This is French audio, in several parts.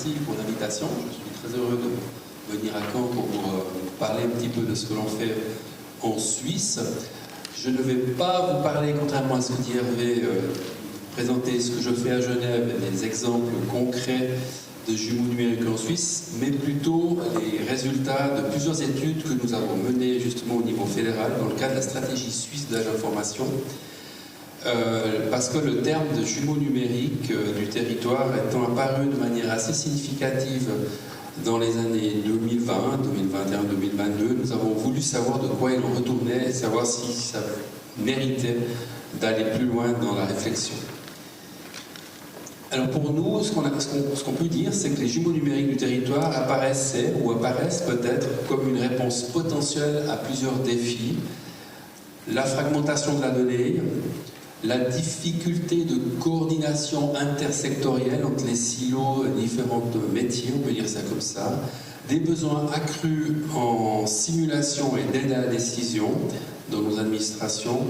merci pour l'invitation. Je suis très heureux de venir à Caen pour vous parler un petit peu de ce que l'on fait en Suisse. Je ne vais pas vous parler, contrairement à ce que dit Hervé, présenter ce que je fais à Genève, des exemples concrets de jumeaux numériques en Suisse, mais plutôt les résultats de plusieurs études que nous avons menées justement au niveau fédéral dans le cadre de la stratégie suisse de l'information. Parce que le terme de jumeaux numériques du territoire étant apparu de manière assez significative dans les années 2020, 2021, 2022, nous avons voulu savoir de quoi il en retournait et savoir si ça méritait d'aller plus loin dans la réflexion. Alors pour nous, ce qu'on peut dire, c'est que les jumeaux numériques du territoire apparaissent peut-être comme une réponse potentielle à plusieurs défis. La fragmentation de la donnée, la difficulté de coordination intersectorielle entre les silos, différents métiers, on peut dire ça comme ça, des besoins accrus en simulation et d'aide à la décision dans nos administrations,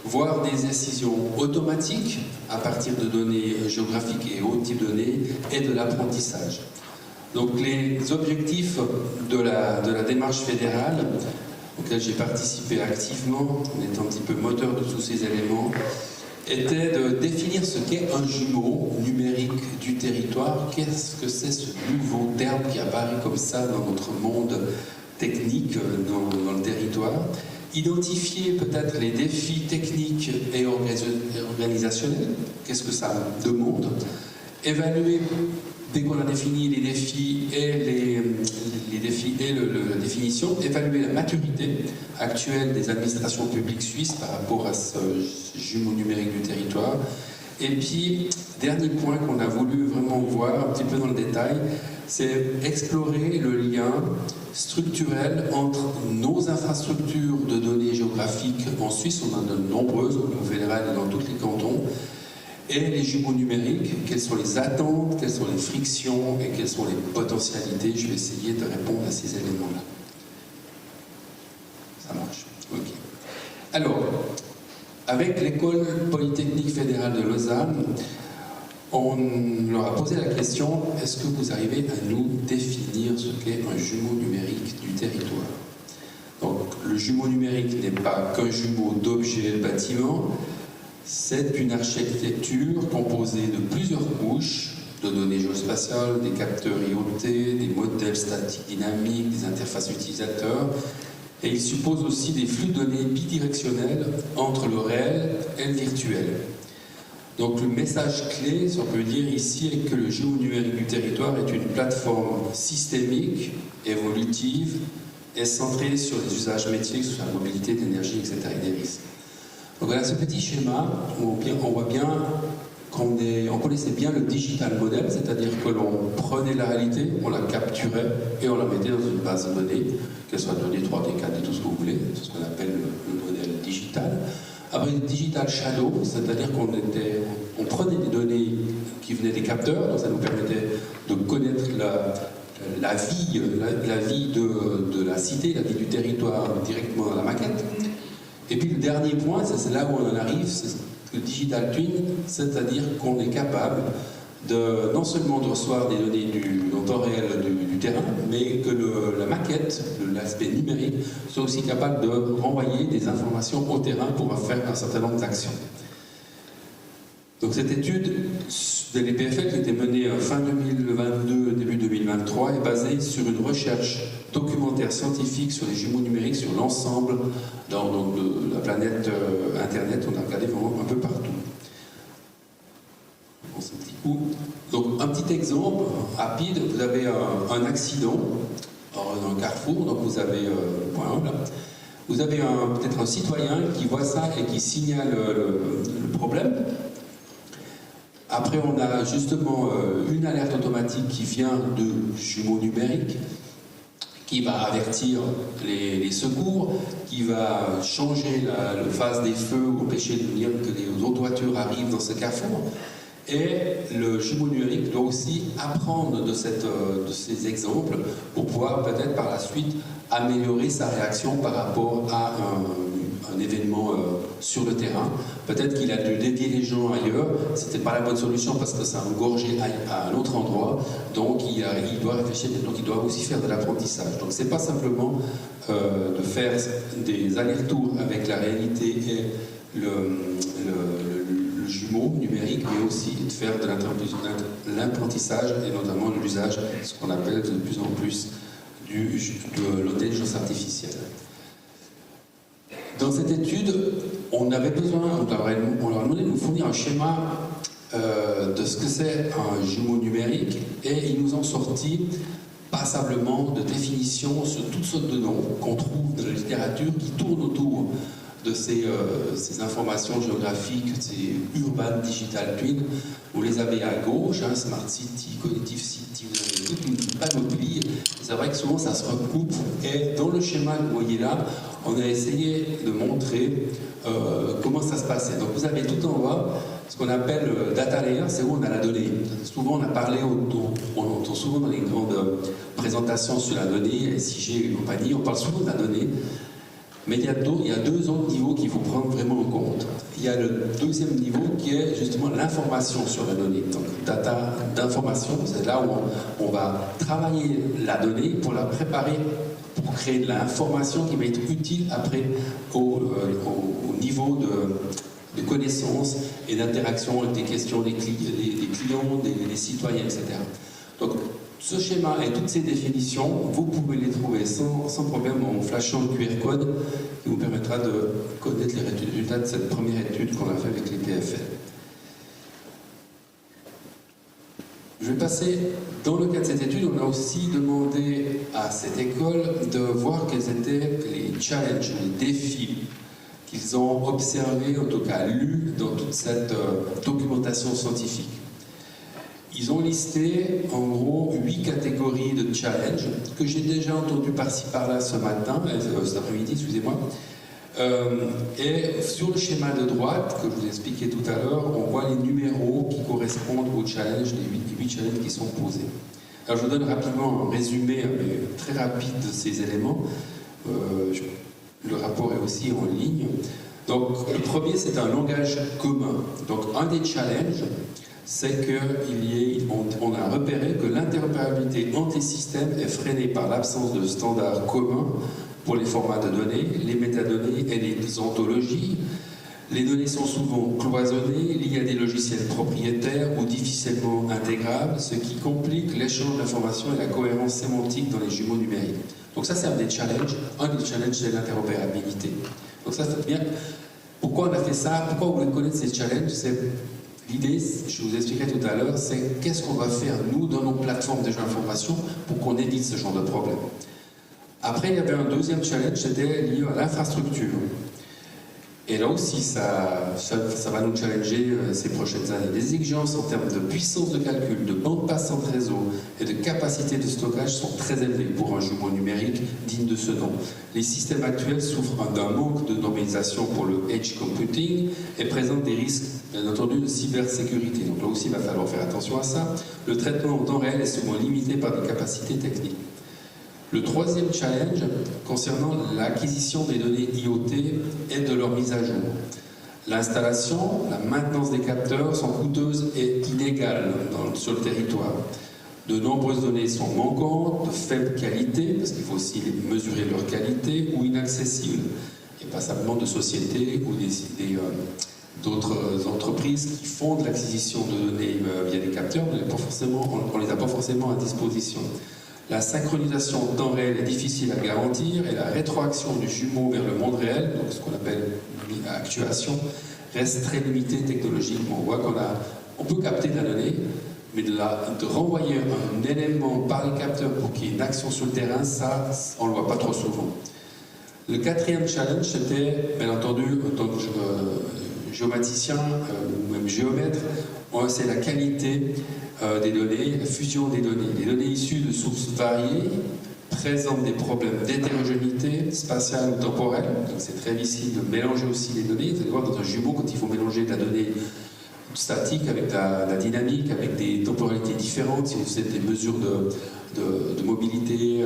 voire des décisions automatiques à partir de données géographiques et autres types de données, et de l'apprentissage. Donc les objectifs de la démarche fédérale, auquel j'ai participé activement, en étant un petit peu moteur de tous ces éléments, était de définir ce qu'est un jumeau numérique du territoire. Qu'est-ce que c'est ce nouveau terme qui apparaît comme ça dans notre monde technique, dans le territoire. Identifier peut-être les défis techniques et organisationnels, qu'est-ce que ça demande. Évaluer, dès qu'on a défini les défis et la définition, évaluer la maturité actuelle des administrations publiques suisses par rapport à ce jumeau numérique du territoire. Et puis, dernier point qu'on a voulu vraiment voir un petit peu dans le détail, c'est explorer le lien structurel entre nos infrastructures de données géographiques en Suisse, on en a de nombreuses au niveau fédéral et dans tous les cantons, et les jumeaux numériques, quelles sont les attentes, quelles sont les frictions et quelles sont les potentialités. Je vais essayer de répondre à ces éléments-là. Ça marche. Ok. Alors, avec l'École polytechnique fédérale de Lausanne, on leur a posé la question, est-ce que vous arrivez à nous définir ce qu'est un jumeau numérique du territoire? Donc, le jumeau numérique n'est pas qu'un jumeau d'objets de bâtiments, c'est une architecture composée de plusieurs couches de données géospatiales, des capteurs IoT, des modèles statiques dynamiques, des interfaces utilisateurs, et il suppose aussi des flux de données bidirectionnels entre le réel et le virtuel. Donc le message clé, si on peut dire ici, est que le jumeau numérique du territoire est une plateforme systémique, évolutive, et centrée sur les usages métiers, que ce soit la mobilité, l'énergie, etc. et des risques. Donc voilà ce petit schéma, on voit bien qu'on connaissait bien le digital model, c'est-à-dire que l'on prenait la réalité, on la capturait et on la mettait dans une base de données, qu'elle soit donnée 3D, 4D, tout ce que vous voulez, c'est ce qu'on appelle le modèle digital. Après, le digital shadow, c'est-à-dire qu'on prenait des données qui venaient des capteurs, donc ça nous permettait de connaître la vie de la cité, la vie du territoire directement dans la maquette. Et puis le dernier point, c'est là où on en arrive, c'est le digital twin, c'est-à-dire qu'on est capable non seulement de recevoir des données en temps réel du terrain, mais que la maquette, l'aspect numérique, soit aussi capable de renvoyer des informations au terrain pour faire un certain nombre d'actions. Donc cette étude de l'EPFL qui était menée fin 2022, début 2023 est basée sur une recherche documentaire scientifique sur les jumeaux numériques sur l'ensemble de la planète Internet. On a regardé vraiment un peu partout. Donc un petit exemple rapide, vous avez un accident dans un carrefour, donc vous avez vous avez peut-être un citoyen qui voit ça et qui signale le problème. Après, on a justement une alerte automatique qui vient de jumeaux numériques, qui va avertir les secours, qui va changer la phase des feux ou empêcher que les autres voitures arrivent dans ce carrefour. Et le jumeau numérique doit aussi apprendre de ces exemples pour pouvoir peut-être par la suite améliorer sa réaction par rapport à un un événement sur le terrain. Peut-être qu'il a dû dévier les gens ailleurs, c'était pas la bonne solution parce que ça a engorgé à un autre endroit, donc il doit réfléchir, donc il doit aussi faire de l'apprentissage. Donc c'est pas simplement de faire des allers-retours avec la réalité et le jumeau numérique, mais aussi de faire de l'apprentissage et notamment de l'usage, ce qu'on appelle de plus en plus de l'intelligence artificielle. Dans cette étude, on avait besoin, on leur a demandé de nous fournir un schéma de ce que c'est un jumeau numérique, et ils nous ont sorti passablement de définitions sur toutes sortes de noms qu'on trouve dans la littérature qui tournent autour de ces informations géographiques, ces urban digital twin. Vous les avez à gauche, hein, Smart City, Cognitive City, vous avez toute une panoplie. C'est vrai que souvent ça se recoupe, et dans le schéma que vous voyez là, on a essayé de montrer comment ça se passait. Donc vous avez tout en bas ce qu'on appelle data layer, c'est où on a la donnée. Souvent on a parlé, on entend souvent dans les grandes présentations sur la donnée, SIG et compagnie, on parle souvent de la donnée. Mais il y a deux autres niveaux qu'il faut prendre vraiment en compte. Il y a le deuxième niveau qui est justement l'information sur la donnée. Donc, data d'information, c'est là où on va travailler la donnée pour la préparer, pour créer de l'information qui va être utile après au niveau de connaissances et d'interaction avec des questions des clients, des citoyens, etc. Donc, ce schéma et toutes ces définitions, vous pouvez les trouver sans problème en flashant le QR code qui vous permettra de connaître les résultats de cette première étude qu'on a fait avec les TFL. Je vais passer, dans le cas de cette étude, on a aussi demandé à cette école de voir quels étaient les challenges, les défis qu'ils ont observés, en tout cas lus, dans toute cette documentation scientifique. Ils ont listé en gros 8 catégories de challenges que j'ai déjà entendu par-ci par-là cet après-midi, excusez-moi. Et sur le schéma de droite, que je vous ai expliqué tout à l'heure, on voit les numéros qui correspondent aux challenges, les 8 challenges qui sont posés. Alors je vous donne rapidement un résumé très rapide de ces éléments. Le rapport est aussi en ligne. Donc le premier, c'est un langage commun. Donc un des challenges, c'est qu'on a repéré que l'interopérabilité entre les systèmes est freinée par l'absence de standards communs pour les formats de données, les métadonnées et les ontologies. Les données sont souvent cloisonnées, liées à des logiciels propriétaires ou difficilement intégrables, ce qui complique l'échange d'informations et la cohérence sémantique dans les jumeaux numériques. Donc ça, c'est un des challenges. Un des challenges, c'est l'interopérabilité. Donc ça, c'est bien. Pourquoi on a fait ça? Pourquoi on voulait connaître ces challenges? L'idée, je vous expliquerai tout à l'heure, c'est qu'est-ce qu'on va faire, nous, dans nos plateformes de jeux d'information, pour qu'on évite ce genre de problème. Après, il y avait un deuxième challenge, c'était lié à l'infrastructure. Et là aussi, ça va nous challenger ces prochaines années. Les exigences en termes de puissance de calcul, de bande passante réseau et de capacité de stockage sont très élevées pour un jumeau numérique digne de ce nom. Les systèmes actuels souffrent d'un manque de normalisation pour le edge computing et présentent des risques, bien entendu, de cybersécurité. Donc là aussi, il va falloir faire attention à ça. Le traitement en temps réel est souvent limité par des capacités techniques. Le troisième challenge concernant l'acquisition des données IoT et de leur mise à jour. L'installation, la maintenance des capteurs sont coûteuses et inégales sur le territoire. De nombreuses données sont manquantes, de faible qualité, parce qu'il faut aussi mesurer leur qualité, ou inaccessibles. Il n'y a pas simplement de sociétés ou d'autres entreprises qui font de l'acquisition de données via des capteurs, mais on ne les a pas forcément à disposition. La synchronisation en temps réel est difficile à garantir et la rétroaction du jumeau vers le monde réel, donc ce qu'on appelle actuation, reste très limitée technologiquement. On voit on peut capter de la donnée, mais de renvoyer un élément par le capteur pour qu'il y ait une action sur le terrain, ça, on ne le voit pas trop souvent. Le quatrième challenge, c'était, bien entendu, en tant que géomaticien ou même géomètre, c'est la qualité des données, la fusion des données. Les données issues de sources variées présentent des problèmes d'hétérogénéité spatiale ou temporelle, donc c'est très difficile de mélanger aussi les données. Vous allez voir dans un jumeau, quand il faut mélanger de la donnée statique avec la dynamique, avec des temporalités différentes, si vous faites des mesures de mobilité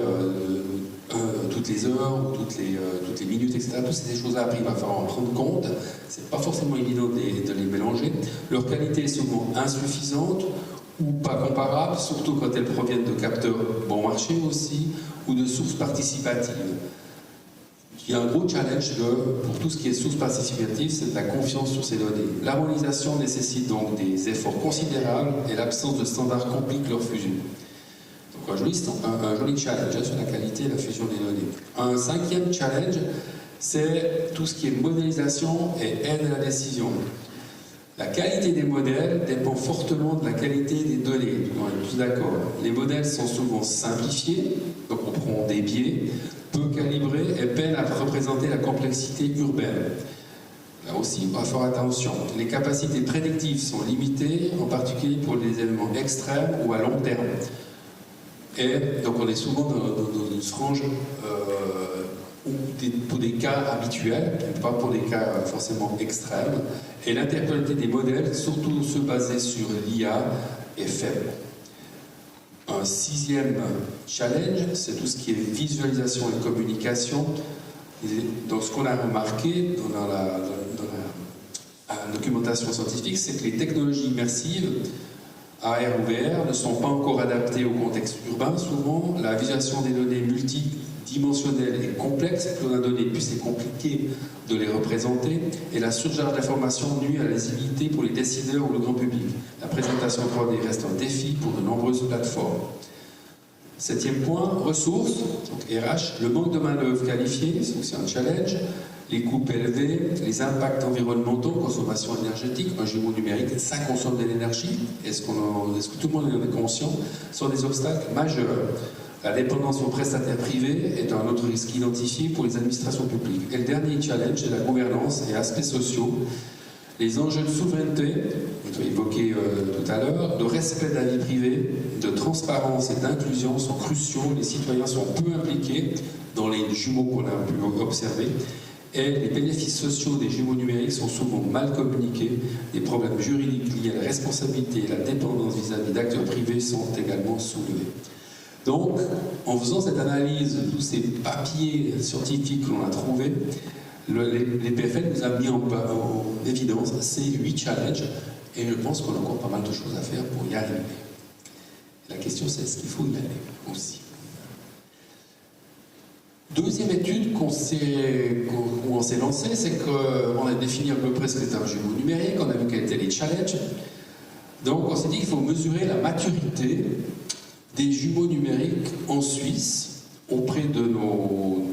toutes les heures ou toutes les minutes, etc. Toutes ces choses-là, après, il va falloir en prendre compte. C'est pas forcément évident de les mélanger. Leur qualité est souvent insuffisante ou pas comparable, surtout quand elles proviennent de capteurs bon marché aussi, ou de sources participatives. Il y a un gros challenge pour tout ce qui est source participative, c'est de la confiance sur ces données. L'harmonisation nécessite donc des efforts considérables et l'absence de standards complique leur fusion. Donc un joli challenge sur la qualité et la fusion des données. Un cinquième challenge, c'est tout ce qui est modélisation et aide à la décision. La qualité des modèles dépend fortement de la qualité des données. On est tous d'accord. Les modèles sont souvent simplifiés, donc on prend des biais, peu calibrés et peinent à représenter la complexité urbaine. Là aussi, il faut faire attention. Les capacités prédictives sont limitées, en particulier pour les éléments extrêmes ou à long terme. Et donc on est souvent dans une frange pour des cas habituels, pas pour des cas forcément extrêmes. Et l'interprétabilité des modèles, surtout ceux basés sur l'IA, est faible. Un sixième challenge, c'est tout ce qui est visualisation et communication. Donc ce qu'on a remarqué dans la documentation scientifique, c'est que les technologies immersives, AR ou VR, ne sont pas encore adaptées au contexte urbain. Souvent, la visualisation des données multidimensionnelles est complexe, plus on a donné, plus c'est compliqué de les représenter, et la surcharge d'informations nuit à la lisibilité pour les décideurs ou le grand public. La présentation 3D reste un défi pour de nombreuses plateformes. Septième point, ressources, donc RH, le manque de main-d'œuvre qualifiée, c'est un challenge, les coûts élevés, les impacts environnementaux, consommation énergétique, un jumeau numérique, ça consomme de l'énergie, est-ce que tout le monde en est conscient, sont des obstacles majeurs. La dépendance aux prestataires privés est un autre risque identifié pour les administrations publiques. Et le dernier challenge, c'est la gouvernance et aspects sociaux. Les enjeux de souveraineté, évoqués tout à l'heure, de respect de la vie privée, de transparence et d'inclusion sont cruciaux. Les citoyens sont peu impliqués dans les jumeaux qu'on a pu observer. Et les bénéfices sociaux des jumeaux numériques sont souvent mal communiqués. Des problèmes juridiques liés à la responsabilité et la dépendance vis-à-vis d'acteurs privés sont également soulevés. Donc, en faisant cette analyse de tous ces papiers scientifiques que l'on a trouvés, l'EPFL nous a mis en évidence ces 8 challenges et je pense qu'on a encore pas mal de choses à faire pour y arriver. La question c'est est-ce qu'il faut y aller aussi. Deuxième étude où on s'est lancé, c'est qu'on a défini à peu près ce qu'était un jumeau numérique, on a vu quels étaient les challenges. Donc on s'est dit qu'il faut mesurer la maturité des jumeaux numériques en Suisse auprès de nos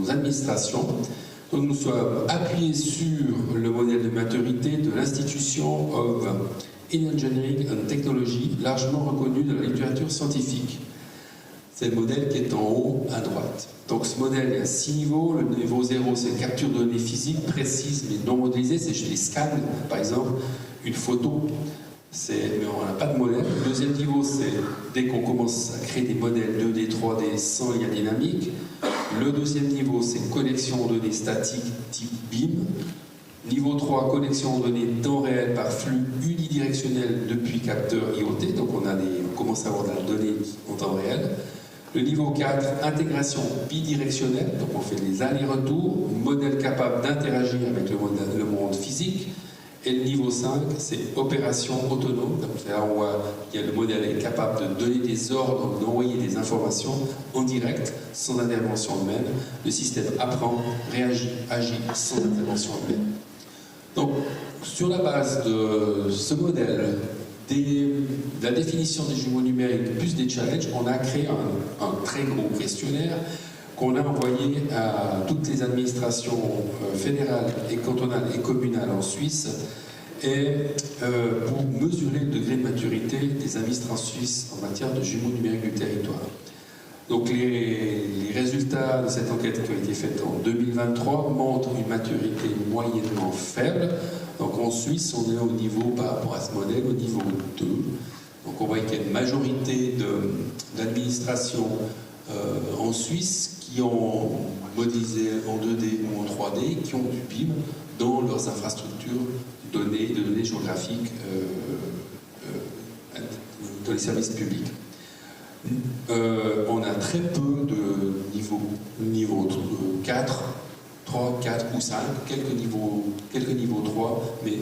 administrations. Donc nous sommes appuyés sur le modèle de maturité de l'Institution of Engineering and Technology, largement reconnu de la littérature scientifique. C'est le modèle qui est en haut à droite. Donc ce modèle, il y a 6 niveaux. Le niveau 0, c'est capture de données physiques précises mais non modélisées. C'est chez les scans, par exemple, une photo. Mais on n'a pas de modèle. Le deuxième niveau, c'est dès qu'on commence à créer des modèles 2D, 3D sans lien dynamique. Le deuxième niveau, c'est connexion aux données statiques type BIM. Niveau 3, connexion aux données temps réel par flux unidirectionnel depuis capteur IoT. Donc on commence à avoir de la donnée en temps réel. Le niveau 4, intégration bidirectionnelle. Donc on fait des allers-retours. Modèle capable d'interagir avec le monde physique. Et le niveau 5, c'est opération autonome. Donc là, on voit que le modèle est capable de donner des ordres, d'envoyer des informations en direct, sans intervention humaine. Le système apprend, réagit, agit sans intervention humaine. Donc, sur la base de ce modèle, de la définition des jumeaux numériques plus des challenges, on a créé un très gros questionnaire qu'on a envoyé à toutes les administrations fédérales et cantonales et communales en Suisse pour mesurer le degré de maturité des administrations suisses en matière de jumeaux numériques du territoire. Donc les résultats de cette enquête qui a été faite en 2023 montrent une maturité moyennement faible. Donc en Suisse, on est au niveau, par rapport à ce modèle, au niveau 2. Donc on voit qu'il y a une majorité d'administrations en Suisse qui ont modélisé en 2D ou en 3D, qui ont du BIM dans leurs infrastructures de données géographiques dans les services publics. On a très peu de niveau 4, 3, 4 ou 5, quelques niveaux 3, mais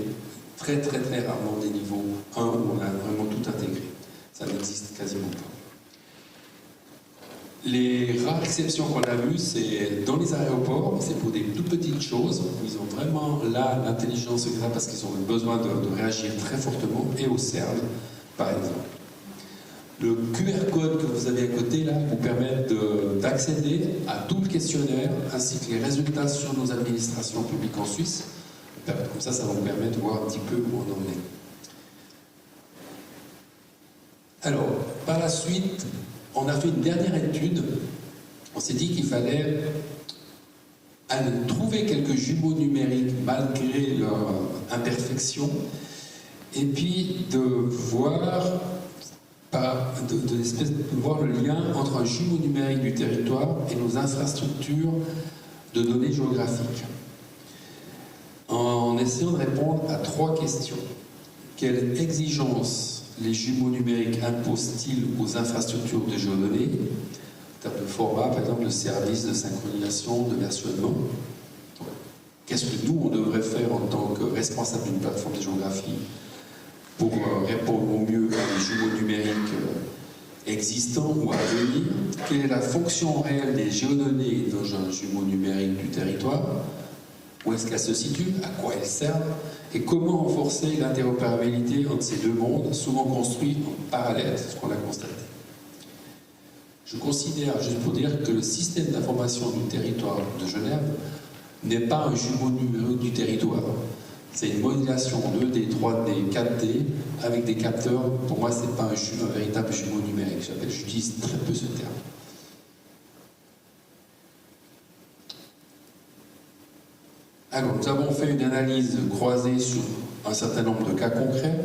très très très rarement des niveaux 1 où on a vraiment tout intégré. Ça n'existe quasiment pas. Les rares exceptions qu'on a vues, c'est dans les aéroports, c'est pour des toutes petites choses, où ils ont vraiment là l'intelligence, etc., parce qu'ils ont besoin de réagir très fortement, et au CERN, par exemple. Le QR code que vous avez à côté, là, vous permet d'accéder à tout le questionnaire, ainsi que les résultats sur nos administrations publiques en Suisse. Comme ça, ça va vous permettre de voir un petit peu où on en est. Alors, par la suite, on a fait une dernière étude. On s'est dit qu'il fallait aller trouver quelques jumeaux numériques malgré leur imperfection, et puis de voir, voir le lien entre un jumeau numérique du territoire et nos infrastructures de données géographiques. En essayant de répondre à 3 questions. Quelles exigences les jumeaux numériques imposent-ils aux infrastructures de géodonnées, en termes de format, par exemple, de services de synchronisation, de versionnement? Qu'est-ce que nous, on devrait faire en tant que responsable d'une plateforme de géographie pour répondre au mieux à des jumeaux numériques existants ou à venir? Quelle est la fonction réelle des géodonnées dans un jumeau numérique du territoire? Où est-ce qu'elles se situent? À quoi elles servent? Et comment renforcer l'interopérabilité entre ces deux mondes, souvent construits en parallèle? C'est ce qu'on a constaté. Je considère, juste pour dire, que le système d'information du territoire de Genève n'est pas un jumeau numérique du territoire. C'est une modélisation 2D, 3D, 4D, avec des capteurs. Pour moi, ce n'est pas un véritable jumeau numérique. J'utilise très peu ce terme. Alors, nous avons fait une analyse croisée sur un certain nombre de cas concrets,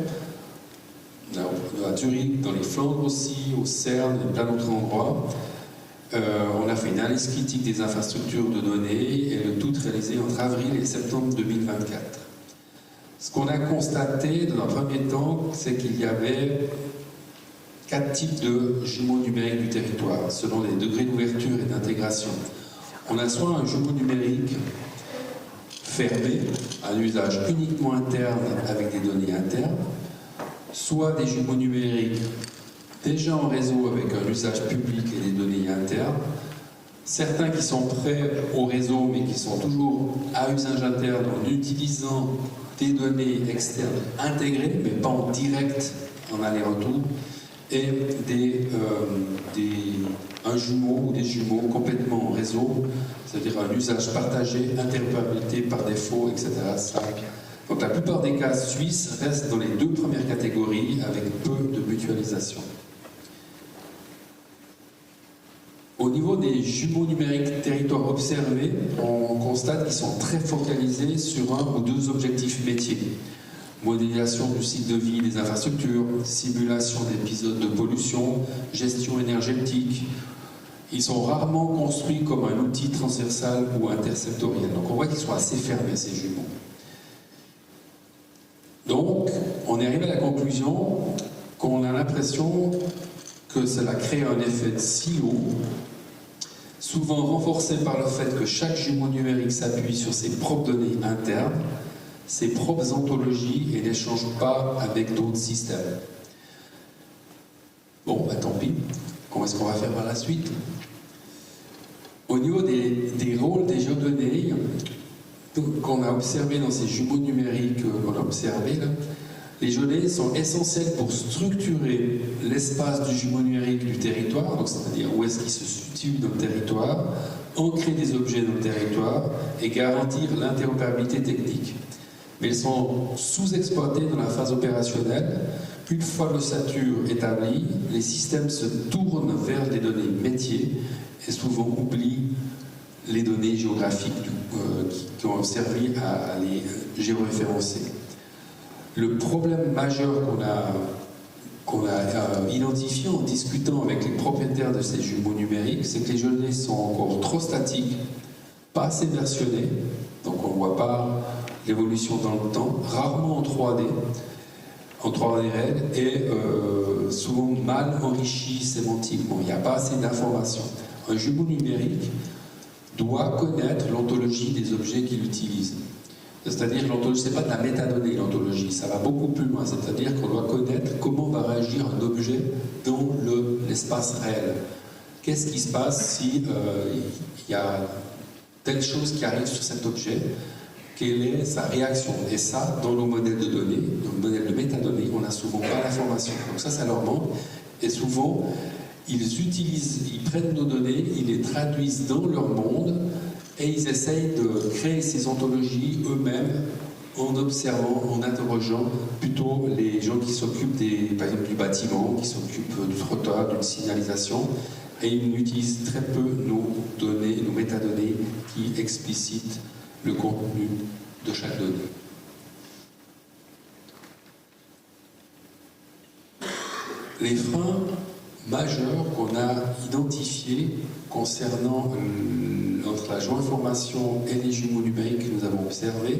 à Zurich, dans les Flandres aussi, au CERN et plein d'autres endroits. On a fait une analyse critique des infrastructures de données, et le tout réalisé entre avril et septembre 2024. Ce qu'on a constaté dans un premier temps, c'est qu'il y avait 4 types de jumeaux numériques du territoire, selon les degrés d'ouverture et d'intégration. On a soit un jumeau numérique fermé, un usage uniquement interne avec des données internes, soit des jumeaux numériques déjà en réseau avec un usage public et des données internes, certains qui sont prêts au réseau mais qui sont toujours à usage interne en utilisant des données externes intégrées mais pas en direct en aller-retour, et un jumeau ou des jumeaux complètement en réseau, c'est-à-dire un usage partagé, interopérabilité par défaut, etc. Donc la plupart des cas suisses restent dans les 2 premières catégories avec peu de mutualisation. Au niveau des jumeaux numériques territoires observés, on constate qu'ils sont très focalisés sur 1 ou 2 objectifs métiers. Modélisation du cycle de vie des infrastructures, simulation d'épisodes de pollution, gestion énergétique. Ils sont rarement construits comme un outil transversal ou intersectoriel. Donc on voit qu'ils sont assez fermés, ces jumeaux. Donc, on est arrivé à la conclusion qu'on a l'impression que cela crée un effet de silo, souvent renforcé par le fait que chaque jumeau numérique s'appuie sur ses propres données internes, ses propres ontologies, et n'échange pas avec d'autres systèmes. Bon, tant pis. Comment est-ce qu'on va faire par la suite? Au niveau des rôles des géodonnées qu'on a observé dans ces jumeaux numériques qu'on a observés, là, les géodonnées sont essentielles pour structurer l'espace du jumeau numérique du territoire, c'est-à-dire où est-ce qu'il se situe dans le territoire, ancrer des objets dans le territoire et garantir l'interopérabilité technique. Mais elles sont sous-exploitées dans la phase opérationnelle. Une fois l'ossature établie, les systèmes se tournent vers les données métiers et souvent oublient les données géographiques qui ont servi à les géoréférencer. Le problème majeur qu'on a identifié en discutant avec les propriétaires de ces jumeaux numériques, c'est que les données sont encore trop statiques, pas assez versionnées, donc on ne voit pas l'évolution dans le temps, rarement en 3D, en 3D réel, et souvent mal enrichi sémantiquement. Il n'y a pas assez d'informations. Un jumeau numérique doit connaître l'ontologie des objets qu'il utilise. C'est-à-dire, l'ontologie, ce n'est pas de la métadonnée, l'ontologie, ça va beaucoup plus loin. C'est-à-dire qu'on doit connaître comment va réagir un objet dans l'espace réel. Qu'est-ce qui se passe si il y a telle chose qui arrive sur cet objet? Quelle est sa réaction? Et ça, dans nos modèles de données, dans le modèle de métadonnées, on n'a souvent pas l'information. Donc ça leur manque. Et souvent, ils prennent nos données, ils les traduisent dans leur monde, et ils essayent de créer ces ontologies eux-mêmes en observant, en interrogeant plutôt les gens qui s'occupent par exemple du bâtiment, qui s'occupent du trottoir, d'une signalisation, et ils utilisent très peu nos données, nos métadonnées qui explicitent le contenu de chaque donnée. Les freins majeurs qu'on a identifiés concernant entre la géoinformation et les jumeaux numériques que nous avons observés.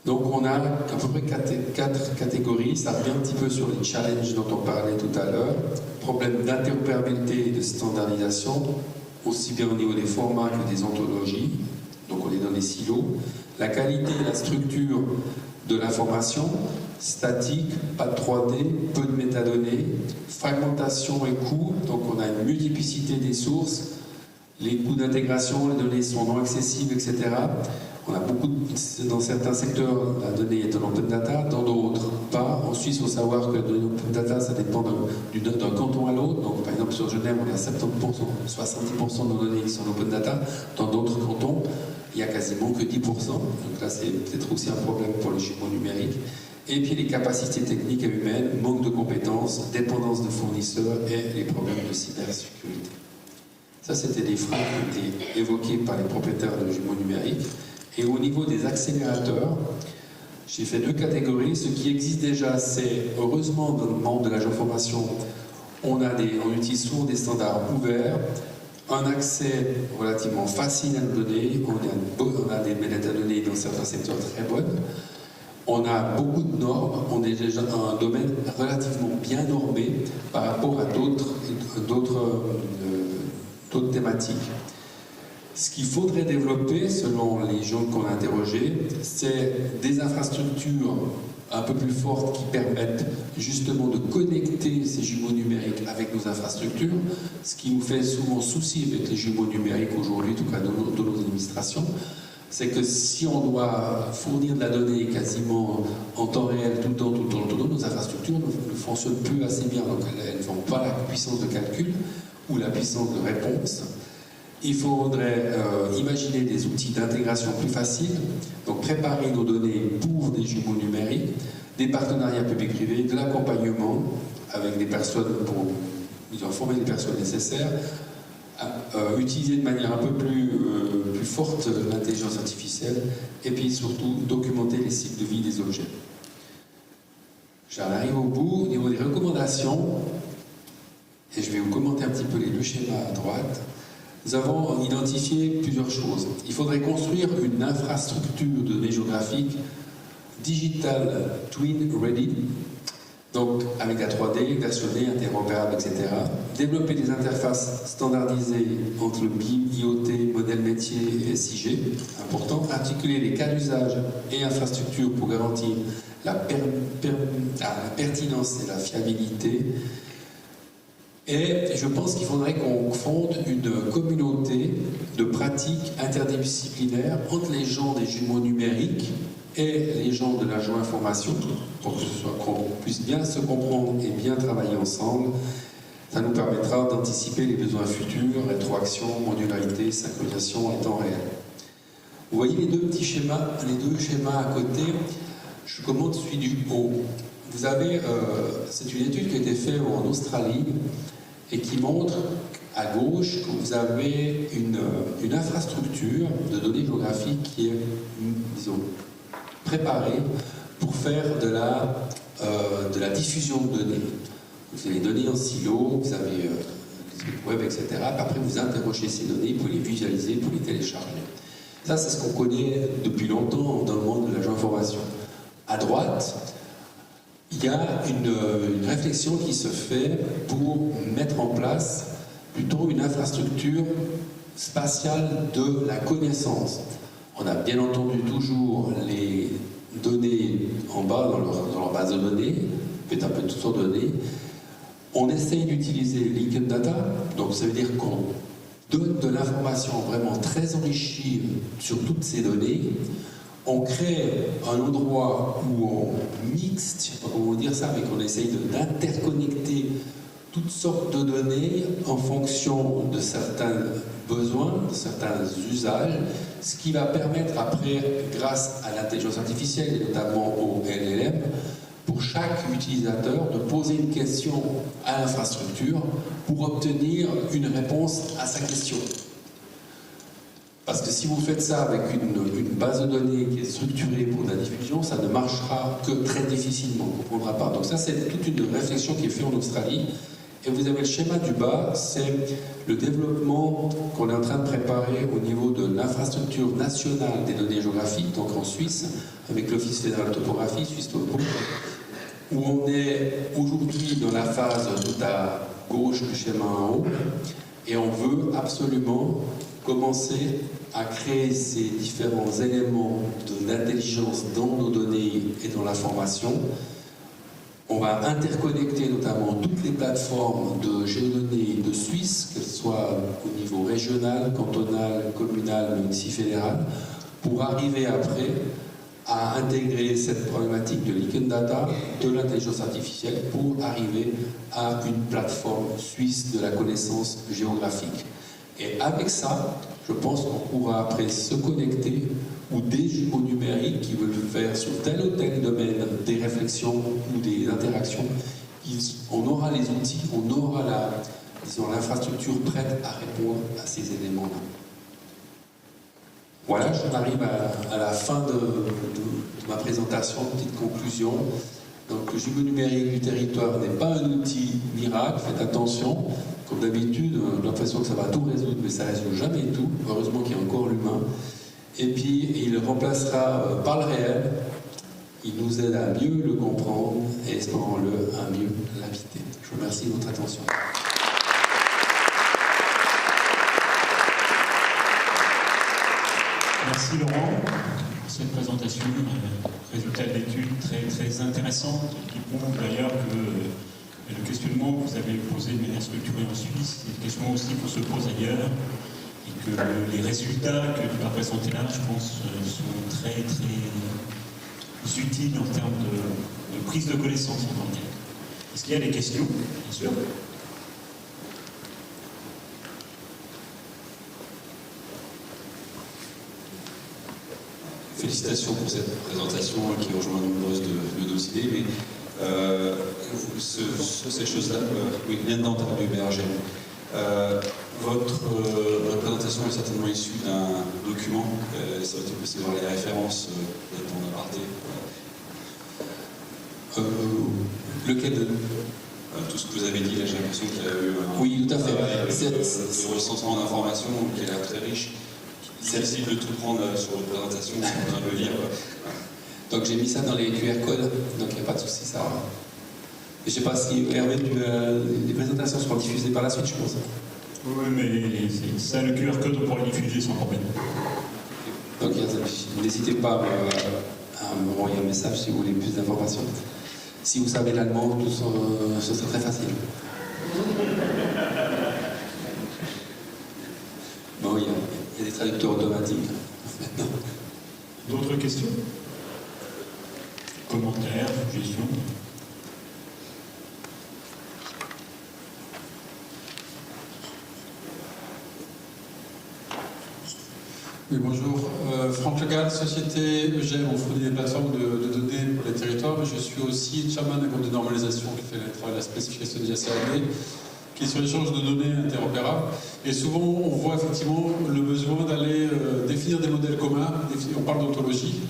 Donc on a à peu près 4 catégories, ça revient un petit peu sur les challenges dont on parlait tout à l'heure. Problème d'interopérabilité et de standardisation, aussi bien au niveau des formats que des ontologies, donc on est dans les silos. La qualité et la structure de l'information, statique, pas de 3D, peu de métadonnées, fragmentation et coûts, donc on a une multiplicité des sources, les coûts d'intégration, les données sont non accessibles, etc. On a dans certains secteurs, la donnée est en open data, dans d'autres pas. En Suisse, il faut savoir que la donnée open data, ça dépend d'un canton à l'autre. Donc, par exemple, sur Genève, on est à 70%, 70% de nos données qui sont en open data. Dans d'autres cantons, il n'y a quasiment que 10%. Donc là, c'est peut-être aussi un problème pour les jumeaux numériques. Et puis les capacités techniques et humaines, manque de compétences, dépendance de fournisseurs et les problèmes de cybersécurité. Ça, c'était des freins qui ont été évoqués par les propriétaires de jumeaux numériques. Et au niveau des accélérateurs, j'ai fait 2 catégories. Ce qui existe déjà, c'est, heureusement, dans le monde de la géoinformation, on utilise souvent des standards ouverts, un accès relativement facile à nos données, on a des métadonnées dans certains secteurs très bonnes, on a beaucoup de normes, on est déjà dans un domaine relativement bien normé par rapport à d'autres thématiques. Ce qu'il faudrait développer, selon les gens qu'on a interrogés, c'est des infrastructures un peu plus fortes qui permettent justement de connecter ces jumeaux numériques avec nos infrastructures. Ce qui nous fait souvent souci avec les jumeaux numériques aujourd'hui, en tout cas dans nos administrations, c'est que si on doit fournir de la donnée quasiment en temps réel, tout le temps, nos infrastructures ne fonctionnent plus assez bien. Donc elles n'ont pas la puissance de calcul ou la puissance de réponse. Il faudrait imaginer des outils d'intégration plus faciles, donc préparer nos données pour des jumeaux numériques, des partenariats publics-privés, de l'accompagnement avec des personnes pour former les personnes nécessaires, utiliser de manière un peu plus forte l'intelligence artificielle, et puis surtout documenter les cycles de vie des objets. J'arrive au bout, au niveau des recommandations, et je vais vous commenter un petit peu les 2 schémas à droite. Nous avons identifié plusieurs choses. Il faudrait construire une infrastructure de données géographiques digital twin ready, donc avec la 3D, versionnée, interopérable, etc. Développer des interfaces standardisées entre le BIM, IoT, modèle métier et SIG, important. Articuler les cas d'usage et infrastructures pour garantir la pertinence et la fiabilité. Et je pense qu'il faudrait qu'on fonde une communauté de pratiques interdisciplinaires entre les gens des jumeaux numériques et les gens de la géoinformation, pour qu'on puisse bien se comprendre et bien travailler ensemble. Ça nous permettra d'anticiper les besoins futurs, rétroaction, modularité, synchronisation en temps réel. Vous voyez les 2 petits schémas, les 2 schémas à côté. Je commente celui du haut. Vous avez, c'est une étude qui a été faite en Australie et qui montre à gauche que vous avez une infrastructure de données géographiques qui est, disons, préparée pour faire de la diffusion de données. Vous avez les données en silo, vous avez les sites web, etc. Après, vous interrogez ces données pour les visualiser, pour les télécharger. Ça, c'est ce qu'on connaît depuis longtemps dans le monde de la géoinformation. À droite, il y a une réflexion qui se fait pour mettre en place plutôt une infrastructure spatiale de la connaissance. On a bien entendu toujours les données en bas dans leur base de données, peut-être un peu toutes sortes de données. On essaye d'utiliser Linked Data, donc ça veut dire qu'on donne de l'information vraiment très enrichie sur toutes ces données. On crée un endroit où on mixe, je ne sais pas comment dire ça, mais qu'on essaye d'interconnecter toutes sortes de données en fonction de certains besoins, de certains usages, ce qui va permettre après, grâce à l'intelligence artificielle et notamment au LLM, pour chaque utilisateur de poser une question à l'infrastructure pour obtenir une réponse à sa question. Parce que si vous faites ça avec une base de données qui est structurée pour la diffusion, ça ne marchera que très difficilement, on ne comprendra pas. Donc ça, c'est toute une réflexion qui est faite en Australie. Et vous avez le schéma du bas, c'est le développement qu'on est en train de préparer au niveau de l'infrastructure nationale des données géographiques, donc en Suisse, avec l'Office fédéral de topographie, Suisse Topo, où on est aujourd'hui dans la phase tout à gauche du schéma en haut, et on veut absolument commencer à créer ces différents éléments d'intelligence dans nos données et dans l'information. On va interconnecter notamment toutes les plateformes de géodonnées de Suisse, qu'elles soient au niveau régional, cantonal, communal, mais aussi fédéral, pour arriver après à intégrer cette problématique de Linked Data, de l'intelligence artificielle, pour arriver à une plateforme suisse de la connaissance géographique. Et avec ça, je pense qu'on pourra après se connecter ou des jumeaux numériques qui veulent faire sur tel ou tel domaine des réflexions ou des interactions. On aura les outils, on aura l'infrastructure prête à répondre à ces éléments-là. Voilà, j'en arrive à la fin de ma présentation, petite conclusion. Donc le jumeau numérique du territoire n'est pas un outil miracle, faites attention. Comme d'habitude, j'ai l'impression que ça va tout résoudre, mais ça ne résout jamais tout. Heureusement qu'il y a encore l'humain. Et puis, il remplacera par le réel. Il nous aide à mieux le comprendre et, espérons-le, à mieux l'habiter. Je vous remercie de votre attention. Merci Laurent pour cette présentation. Résultat de l'étude très, très intéressant qui prouve d'ailleurs que le questionnement que vous avez posé de manière structurée en Suisse, c'est le questionnement aussi qu'on se pose ailleurs, et que les résultats que tu vas présenter là, je pense, sont très, très utiles en termes de prise de connaissance en tant que tel. Est-ce qu'il y a des questions, bien sûr? Félicitations pour cette présentation qui rejoint nombreuses de nos idées. Mais ces choses-là, oui, bien d'entendre du BRG. Votre présentation est certainement issue d'un document. Ça aurait été possible d'avoir les références en aparté. Lequel de tout ce que vous avez dit, là, j'ai l'impression qu'il y a eu un oui, tout à fait. de recensement d'informations qui a l'air très riche. C'est difficile de tout prendre sur votre présentation, on le lire. Donc j'ai mis ça dans les QR codes, donc il n'y a pas de souci, ça. Et je ne sais pas si Hervé, les présentations seront diffusées par la suite, je pense. Oui, mais ça, le QR code, on pourra le diffuser sans problème. Donc n'hésitez pas à m'envoyer un message si vous voulez plus d'informations. Si vous savez l'allemand, ce serait très facile. Bon, il y a des traducteurs automatiques maintenant. D'autres questions? Commentaires, suggestions? Oui, bonjour. Franck Legal, société EGEM, on fournit des plateformes de données pour les territoires, mais je suis aussi chairman d'un groupe de normalisation qui fait le travail de la spécification de l'IACRD, qui est sur l'échange de données interopérables. Et souvent, on voit effectivement le besoin d'aller définir des modèles communs. On parle d'ontologie.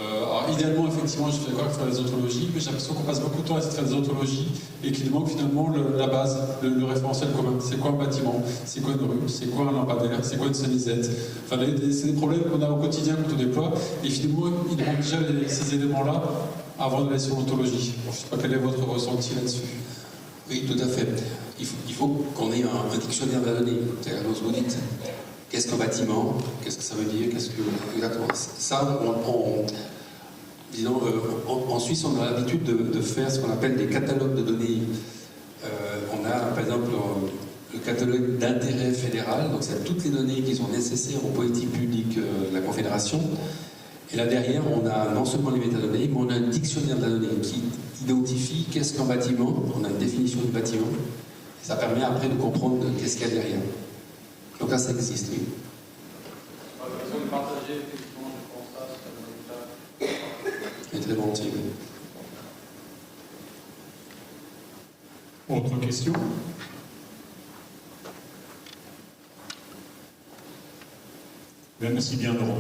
Alors, idéalement, effectivement, je suis d'accord avec faire des ontologies, mais j'ai l'impression qu'on passe beaucoup de temps à essayer de faire des ontologies et qu'il manque finalement la base, le référentiel commun. C'est quoi un bâtiment? C'est quoi une rue? C'est quoi un lampadaire? C'est quoi une sonnisette? Enfin, c'est des problèmes qu'on a au quotidien quand on déploie, et finalement, il manque déjà ces éléments-là avant d'aller sur l'ontologie. Bon, je ne sais pas quel est votre ressenti là-dessus. Oui, tout à fait. Il faut qu'on ait un dictionnaire de la donnée. C'est-à-dire, vous dites, qu'est-ce qu'un bâtiment? Qu'est-ce que ça veut dire? Exactement. Ça, disons, en Suisse, on a l'habitude de faire ce qu'on appelle des catalogues de données. On a, par exemple, le catalogue d'intérêt fédéral, donc c'est toutes les données qui sont nécessaires aux politiques publiques de la Confédération. Et là derrière, on a non seulement les métadonnées, mais on a un dictionnaire de la donnée qui identifie qu'est-ce qu'un bâtiment, on a une définition du bâtiment, et ça permet après de comprendre qu'est-ce qu'il y a derrière. Donc là, ça existe, oui. Mais très volontiers, oui. Autre question? Merci bien, Laurent.